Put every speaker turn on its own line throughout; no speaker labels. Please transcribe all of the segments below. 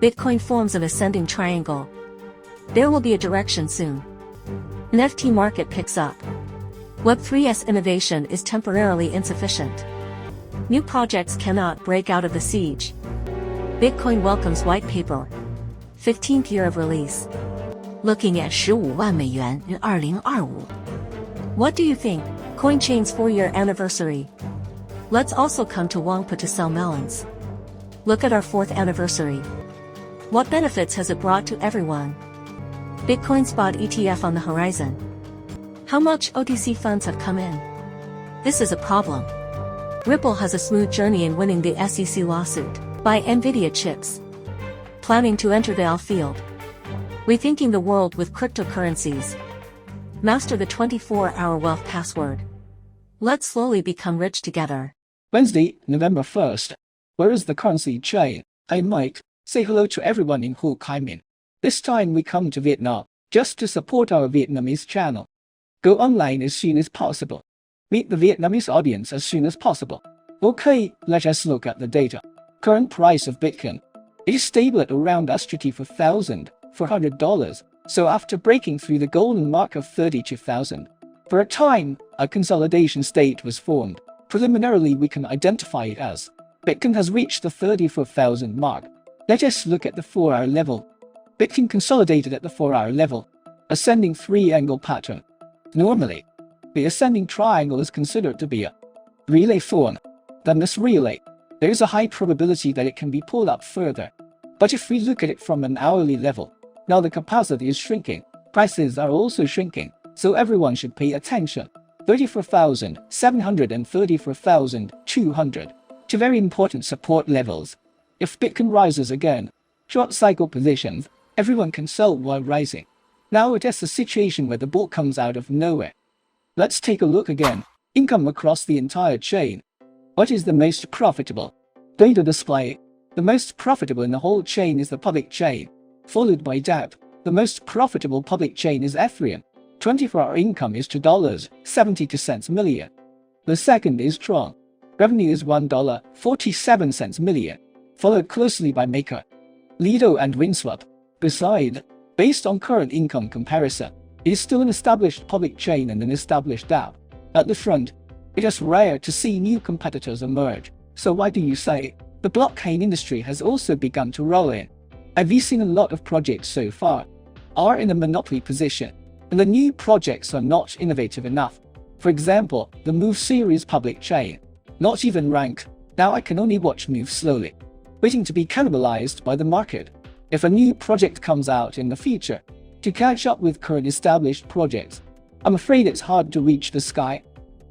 Bitcoin forms an ascending triangle. There will be a direction soon. NFT market picks up. Web3's innovation is temporarily insufficient. New projects cannot break out of the siege. Bitcoin welcomes white paper. 15th year of release.
Looking at 15万美元 in 2025.
What do you think? CoinChain's 4-year anniversary. Let's also come to Wangpa to sell melons. Look at our 4th anniversary. What benefits has it brought to everyone? Bitcoin spot ETF on the horizon. How much OTC funds have come in? This is a problem. Ripple has a smooth journey in winning the SEC lawsuit. Buy Nvidia chips. Planning to enter the oil field. Rethinking the world with cryptocurrencies. Master the 24-hour wealth password. Let's slowly become rich together.
Wednesday, November 1st. Where is the currency chain? I'm Mike. Say hello to everyone in Ho Chi Minh. This time we come to Vietnam, just to support our Vietnamese channel. Go online as soon as possible. Meet the Vietnamese audience as soon as possible. Okay, let us look at the data. Current price of Bitcoin. It is stable at around $34,400, so after breaking through the golden mark of 32,000, for a time, a consolidation state was formed. Preliminarily we can identify it as Bitcoin has reached the 34,000 mark. Let us look at the 4-hour level. Bitcoin consolidated at the 4-hour level. Ascending triangle pattern. Normally, the ascending triangle is considered to be a relay form. Than this relay, there is a high probability that it can be pulled up further. But if we look at it from an hourly level, now the capacity is shrinking, prices are also shrinking, so everyone should pay attention. 34,700 and 34,200, two very important support levels. If Bitcoin rises again, short cycle positions, everyone can sell while rising. Now it is a situation where the bull comes out of nowhere. Let's take a look again. Income across the entire chain. What is the most profitable? Data display. The most profitable in the whole chain is the public chain, followed by DApp. The most profitable public chain is Ethereum. 24-hour income is $2.72 million. The second is Tron. Revenue is $1.47 million, followed closely by Maker, Lido and Winswap. Besides, based on current income comparison, it is still an established public chain and an established app. At the front, it is rare to see new competitors emerge, so why do you say the blockchain industry has also begun to roll in? I've seen a lot of projects so far are in a monopoly position, and the new projects are not innovative enough. For example, the Move series public chain, not even ranked. Now I can only watch Move slowly, waiting to be cannibalized by the market. If a new project comes out in the future, to catch up with current established projects, I'm afraid it's hard to reach the sky.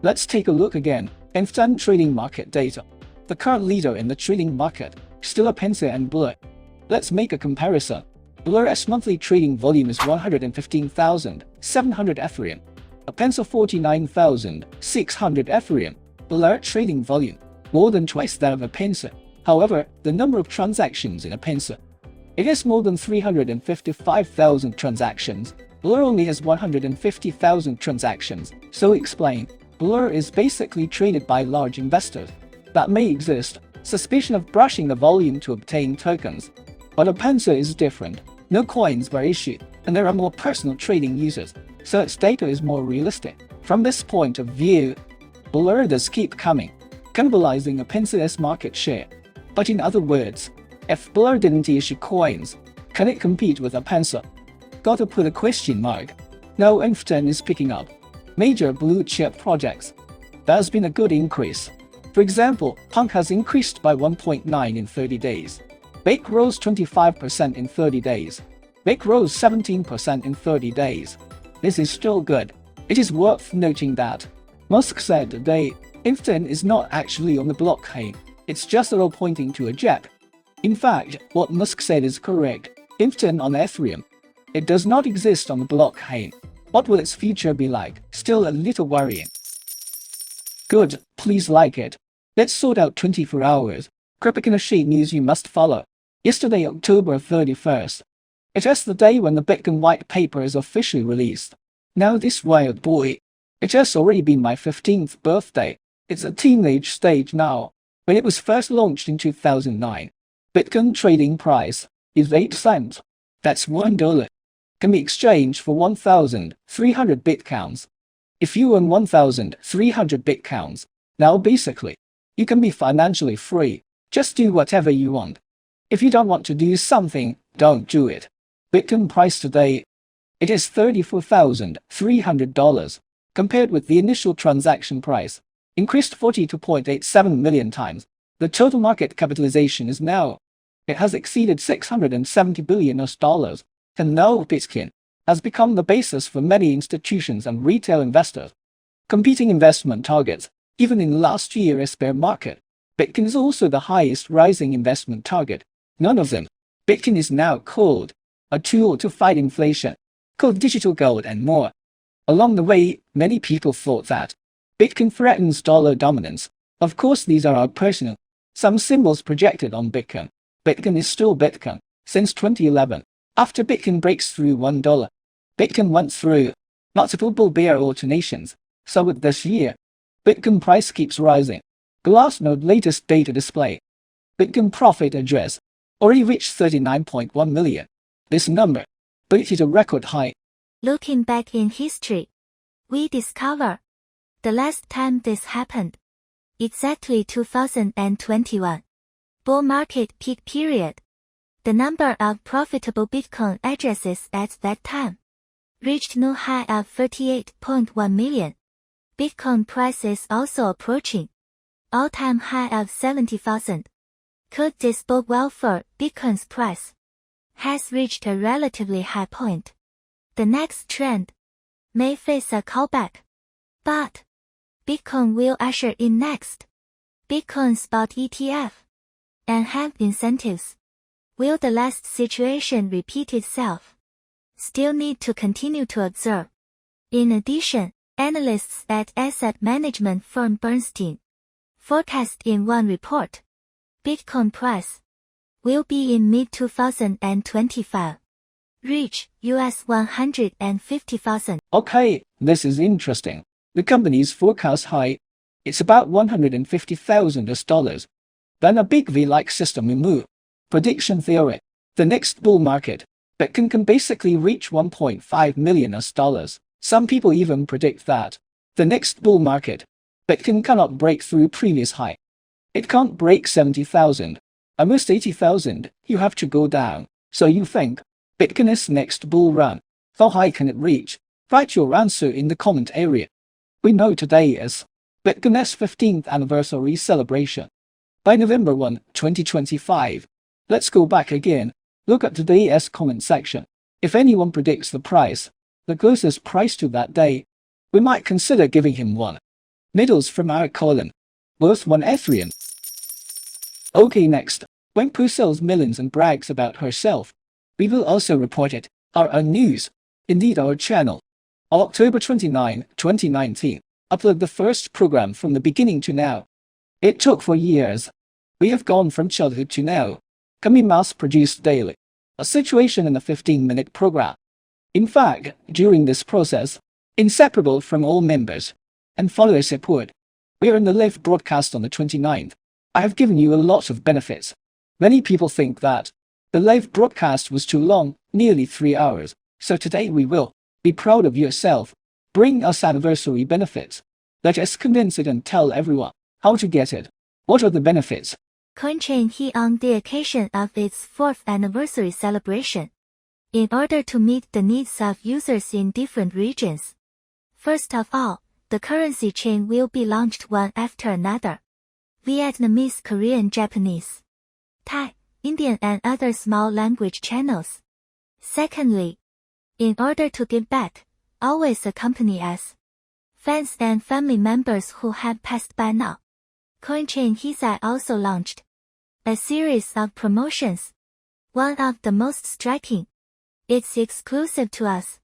Let's take a look again. Instant trading market data. The current leader in the trading market, still Apensa and Blur. Let's make a comparison. Blur's monthly trading volume is 115,700 Ethereum. Apensa 49,600 Ethereum. Blur trading volume, more than twice that of Apensa. However, the number of transactions in Apensa, it has more than 355,000 transactions. Blur only has 150,000 transactions, so explain. Blur is basically traded by large investors. That may exist suspicion of brushing the volume to obtain tokens. But Apensa is different. No coins were issued, and there are more personal trading users, so its data is more realistic. From this point of view, Blur does keep coming, cannibalizing Apensa's market share. But in other words, if Blur didn't issue coins, can it compete with Apensa? Gotta put a question mark. Now NFT is picking up. Major blue chip projects. There's been a good increase. For example, Punk has increased by 1.9 in 30 days. Bake rose 25% in 30 days. Bake rose 17% in 30 days. This is still good. It is worth noting that Musk said today, NFT is not actually on the blockchain. It's just arrow pointing to a jet. In fact, what Musk said is correct. NFT on Ethereum. It does not exist on the blockchain. What will its future be like? Still a little worrying. Good, please like it. Let's sort out 24 hours. Cryptocurrency news you must follow. Yesterday, October 31st. It is the day when the Bitcoin white paper is officially released. Now this wild boy. It has already been my 15th birthday. It's a teenage stage now. When it was first launched in 2009. Bitcoin trading price. is 8 cents. That's $1. Can be exchanged for 1,300 bitcoins. If you earn 1,300 bitcoins, now basically, you can be financially free. Just do whatever you want. If you don't want to do something, don't do it. Bitcoin price today, it is $34,300. Compared with the initial transaction price, increased 42.87 million times. The total market capitalization is now, it has exceeded $670 billion. And now Bitcoin has become the basis for many institutions and retail investors. Competing investment targets, even in last year's bear market, Bitcoin is also the highest rising investment target. None of them. Bitcoin is now called a tool to fight inflation, called digital gold and more. Along the way, many people thought that Bitcoin threatens dollar dominance. Of course, these are our personal, some symbols projected on Bitcoin. Bitcoin is still Bitcoin since 2011. After Bitcoin breaks through $1, Bitcoin went through multiple bull bear alternations. So with this year, Bitcoin price keeps rising. Glassnode latest data display. Bitcoin profit address already reached 39.1 million. This number, but it is a record high.
Looking back in history, we discover the last time this happened, exactly 2021, bull market peak period. The number of profitable Bitcoin addresses at that time reached new high of 38.1 million. Bitcoin price is also approaching all-time high of 70,000. Could this bode well for Bitcoin's price? Has reached a relatively high point. The next trend may face a callback, but Bitcoin will usher in next. Bitcoin spot ETF and have incentives. Will the last situation repeat itself? Still need to continue to observe. In addition, analysts at asset management firm Bernstein forecast in one report, Bitcoin price will be in mid-2025. Reach US 150,000.
Okay, this is interesting. The company's forecast high, it's about $150,000. Then a big V-like system will move. Prediction theory. The next bull market, Bitcoin can basically reach $1.5 million. Some people even predict that the next bull market, Bitcoin cannot break through previous high. It can't break 70,000. Almost 80,000, you have to go down. So you think Bitcoin's next bull run, how high can it reach? Write your answer in the comment area. We know today is Bitcoin's 15th anniversary celebration. By November 1, 2025. Let's go back again. Look at today's comment section. If anyone predicts the price, the closest price to that day, we might consider giving him one. Middles from our column. Worth 1 ethereum. Okay, next. When Pooh sells millions and brags about herself, we will also report it. Our news. Indeed, our channel. On October 29, 2019, upload the first program from the beginning to now. It took 4 years. We have gone from childhood to now. Can be mass-produced daily. A situation in a 15-minute program. In fact, during this process, inseparable from all members and follower support, we are in the live broadcast on the 29th. I have given you a lot of benefits. Many people think that the live broadcast was too long, nearly 3 hours, so today we will be proud of yourself. Bring us anniversary benefits. Let us condense it and tell everyone how to get it. What are the benefits?
CoinChain he on the occasion of its 4th anniversary celebration. In order to meet the needs of users in different regions. First of all, the currency chain will be launched one after another. Vietnamese, Korean, Japanese, Thai, Indian and other small language channels. Secondly, in order to give back, always accompany us. Fans and family members who have passed by now. CoinChain Hisa also launched a series of promotions. One of the most striking, it's exclusive to us.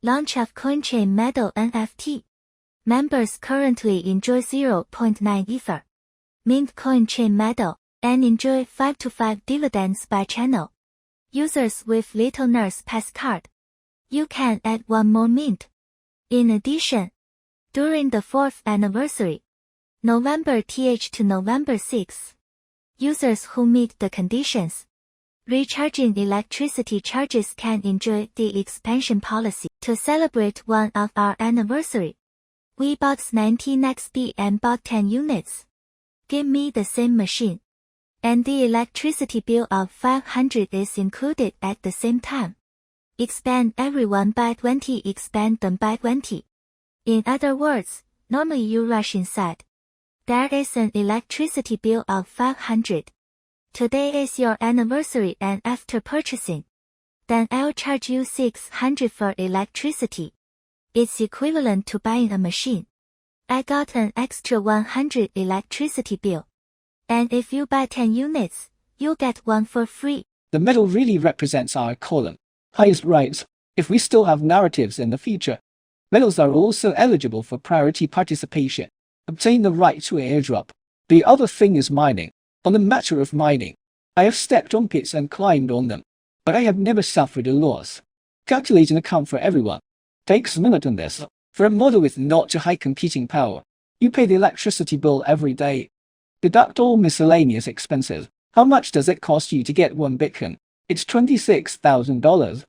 Launch of CoinChain Medal NFT. Members currently enjoy 0.9 Ether. Mint CoinChain Medal and enjoy 5 to 5 dividends by channel. Users with Little Nurse Pass card, you can add one more mint. In addition, during the 4th anniversary, November th to November 6, users who meet the conditions Recharging electricity charges can enjoy the expansion policy. To celebrate one of our anniversary, we bought 19 XP and bought 10 units. Give me the same machine. And the electricity bill of 500 is included at the same time. Expand everyone by 20, expand them by 20. In other words, normally you rush inside. There is an electricity bill of 500. Today is your anniversary and after purchasing, then I'll charge you 600 for electricity. It's equivalent to buying a machine. I got an extra 100 electricity bill. And if you buy 10 units, you'll get one for free.
The middle really represents our column. Highest rights. If we still have narratives in the future, middles are also eligible for priority participation. Obtain the right to airdrop. The other thing is mining. On the matter of mining, I have stepped on pits and climbed on them, but I have never suffered a loss. Calculate an account for everyone. Takes a minute on this. For a model with not too high computing power, you pay the electricity bill every day. Deduct all miscellaneous expenses. How much does it cost you to get one Bitcoin? It's $26,000.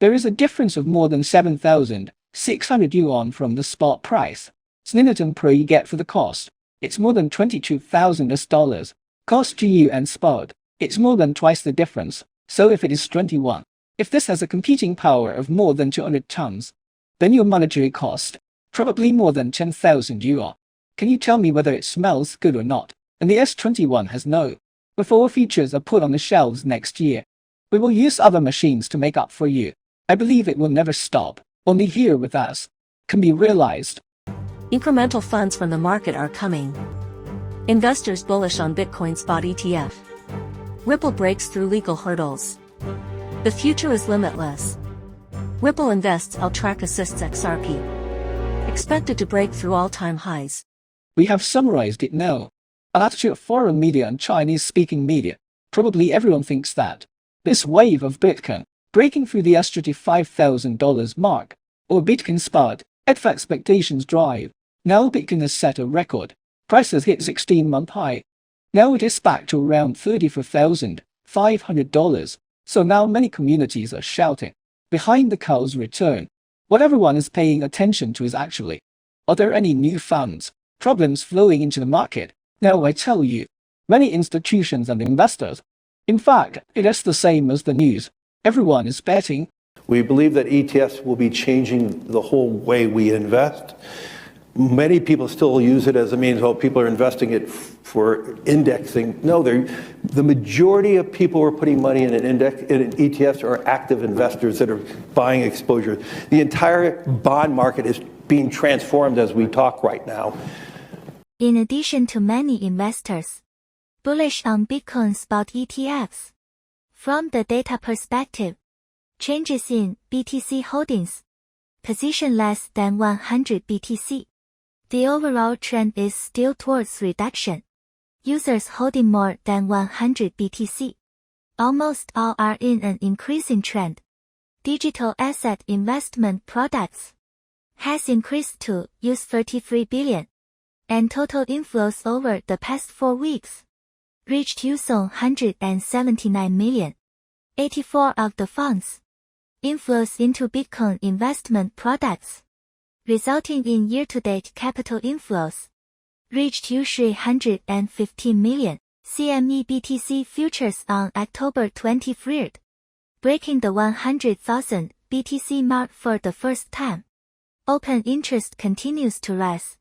There is a difference of more than 7,600 yuan from the spot price. Sninaton Pro you get for the cost. It's more than $22,000. Cost to you and spot. It's more than twice the difference. So if it is 21, if this has a computing power of more than 200 tons, then your monetary cost, probably more than 10,000 yuan. Can you tell me whether it smells good or not? And the S21 has no. Before features are put on the shelves next year, we will use other machines to make up for you. I believe it will never stop. Only here with us can be realized.
Incremental funds from the market are coming. Investors bullish on Bitcoin spot ETF. Ripple breaks through legal hurdles. The future is limitless. Ripple invests Track assists XRP. Expected to break through all-time highs.
We have summarized it now. Attitude of foreign media and Chinese-speaking media. Probably everyone thinks that this wave of Bitcoin breaking through the $35,000 mark, or Bitcoin spot, at expectations drive. Now Bitcoin has set a record. Price has hit 16-month high. Now it is back to around $34,500. So now many communities are shouting behind the cow's return. What everyone is paying attention to is actually, are there any new funds, problems flowing into the market? Now I tell you, many institutions and investors. In fact, it is the same as the news. Everyone is betting.
We believe that ETFs will be changing the whole way we invest. Many people still use it as a means, well, people are investing it for indexing. No, the majority of people who are putting money in ETFs are active investors that are buying exposure. The entire bond market is being transformed as we talk right now.
In addition to many investors bullish on Bitcoin spot ETFs, from the data perspective, changes in BTC holdings, position less than 100 BTC. The overall trend is still towards reduction. Users holding more than 100 BTC. Almost all are in an increasing trend. Digital asset investment products has increased to $33 billion. And total inflows over the past 4 weeks reached $179 million. 84 of the funds inflows into Bitcoin investment products, resulting in year-to-date capital inflows, reached $315 million. CME BTC futures on October 23rd, breaking the 100,000 BTC mark for the first time. Open interest continues to rise.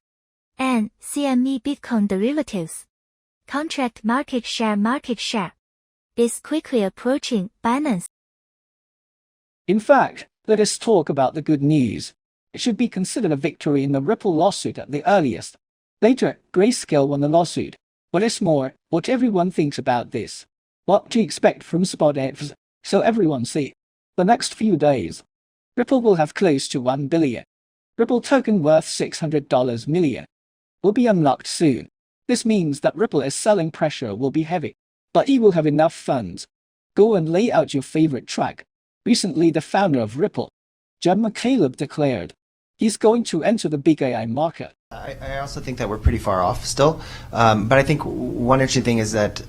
And CME Bitcoin derivatives contract market share is quickly approaching Binance.
In fact, let us talk about the good news. It should be considered a victory in the Ripple lawsuit at the earliest. Later, Grayscale won the lawsuit. What is more, what everyone thinks about this? What do you expect from spot ETFs? So everyone see. The next few days, Ripple will have close to 1 billion. Ripple token worth $600 million will be unlocked soon. This means that Ripple's selling pressure will be heavy, but he will have enough funds. Go and lay out your favorite track. Recently, the founder of Ripple, Jim McCaleb, declared, He's going to enter the big AI market.
I also think that we're pretty far off still, but I think one interesting thing is that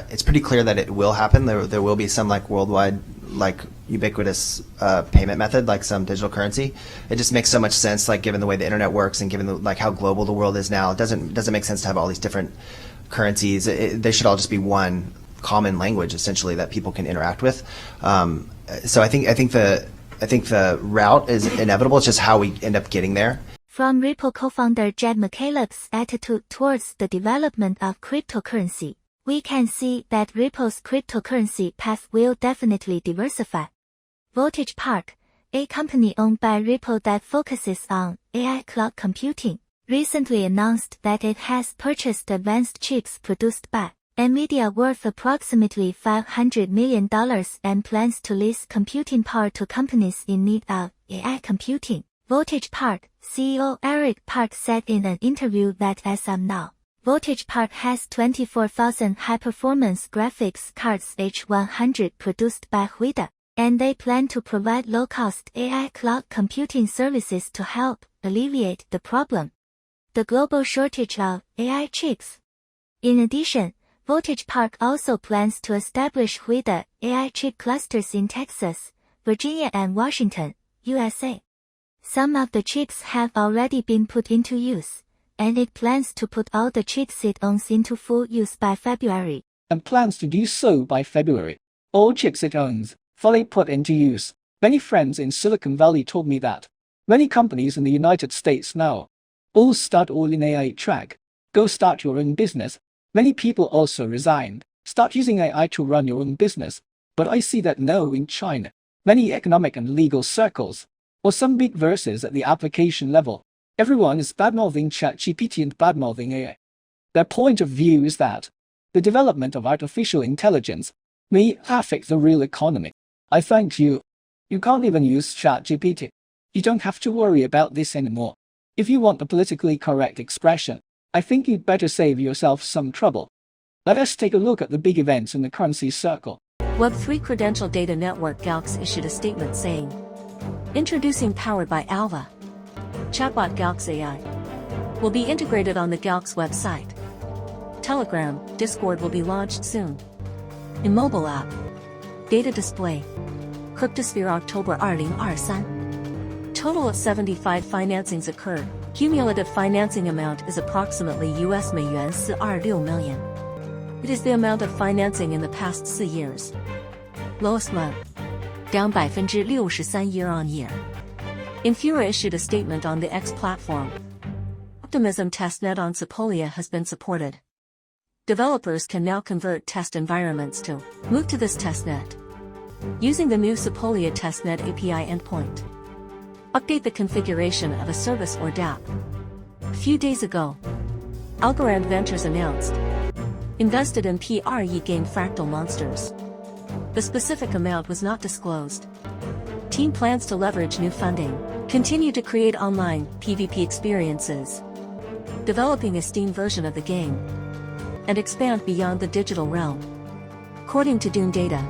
it's pretty clear that it will happen. There will be some like worldwide, like ubiquitous payment method, like some digital currency. It just makes so much sense, like given the way the internet works and given like how global the world is now. It doesn't make sense to have all these different currencies. They should all just be one common language essentially that people can interact with. So I think the route is inevitable. It's just how we end up getting there.
From Ripple co-founder Jed McCaleb's attitude towards the development of cryptocurrency, we can see that Ripple's cryptocurrency path will definitely diversify. Voltage Park, a company owned by Ripple that focuses on AI cloud computing, recently announced that it has purchased advanced chips produced by NVIDIA worth approximately $500 million and plans to lease computing power to companies in need of AI computing. Voltage Park CEO Eric Park said in an interview that as of now, Voltage Park has 24,000 high-performance graphics cards H100 produced by NVIDIA, and they plan to provide low-cost AI cloud computing services to help alleviate the problem, the global shortage of AI chips. In addition, Voltage Park also plans to establish NVIDIA AI chip clusters in Texas, Virginia and Washington, USA. Some of the chips have already been put into use, and it plans to put all the chips it owns into full use by February.
And plans to do so by February. All chips it owns, fully put into use. Many friends in Silicon Valley told me that. Many companies in the United States now all start all in AI track. Go start your own business. Many people also resigned. Start using AI to run your own business. But I see that now in China. Many economic and legal circles, or some big verses at the application level, everyone is badmouthing ChatGPT and badmouthing AI. Their point of view is that the development of artificial intelligence may affect the real economy. I thank you. You can't even use ChatGPT. You don't have to worry about this anymore. If you want a politically correct expression, I think you'd better save yourself some trouble. Let us take a look at the big events in the currency circle.
Web3 Credential Data Network Galax issued a statement saying, introducing powered by Alva. Chatbot Galax AI will be integrated on the Galax website. Telegram, Discord will be launched soon. In mobile app. Data display. Cryptosphere October 2023. Total of 75 financings occurred. Cumulative financing amount is approximately $426 million. It is the amount of financing in the past 4 years. Lowest month. Down 63% year-on-year. Infura issued a statement on the X platform. Optimism testnet on Sepolia has been supported. Developers can now convert test environments to move to this testnet using the new Sepolia testnet API endpoint. Update the configuration of a service or dApp. A few days ago, Algorand Ventures announced invested in PRE game Fractal Monsters. The specific amount was not disclosed. Team plans to leverage new funding, continue to create online PvP experiences, developing a Steam version of the game, and expand beyond the digital realm. According to Dune Data,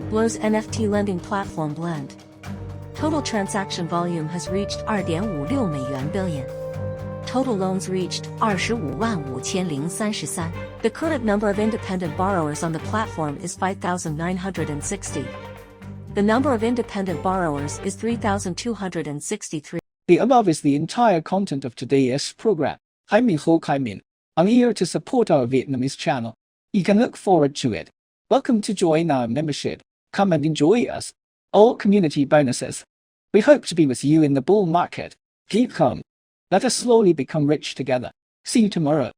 Blur's NFT lending platform Blend, total transaction volume has reached 2.56 million billion. Total loans reached 25,533. The current number of independent borrowers on the platform is 5,960. The number of independent borrowers is 3,263.
The above is the entire content of today's program. I'm Ho Kai Min. I'm here to support our Vietnamese channel. You can look forward to it. Welcome to join our membership. Come and enjoy us. All community bonuses. We hope to be with you in the bull market. Keep calm. Let us slowly become rich together. See you tomorrow.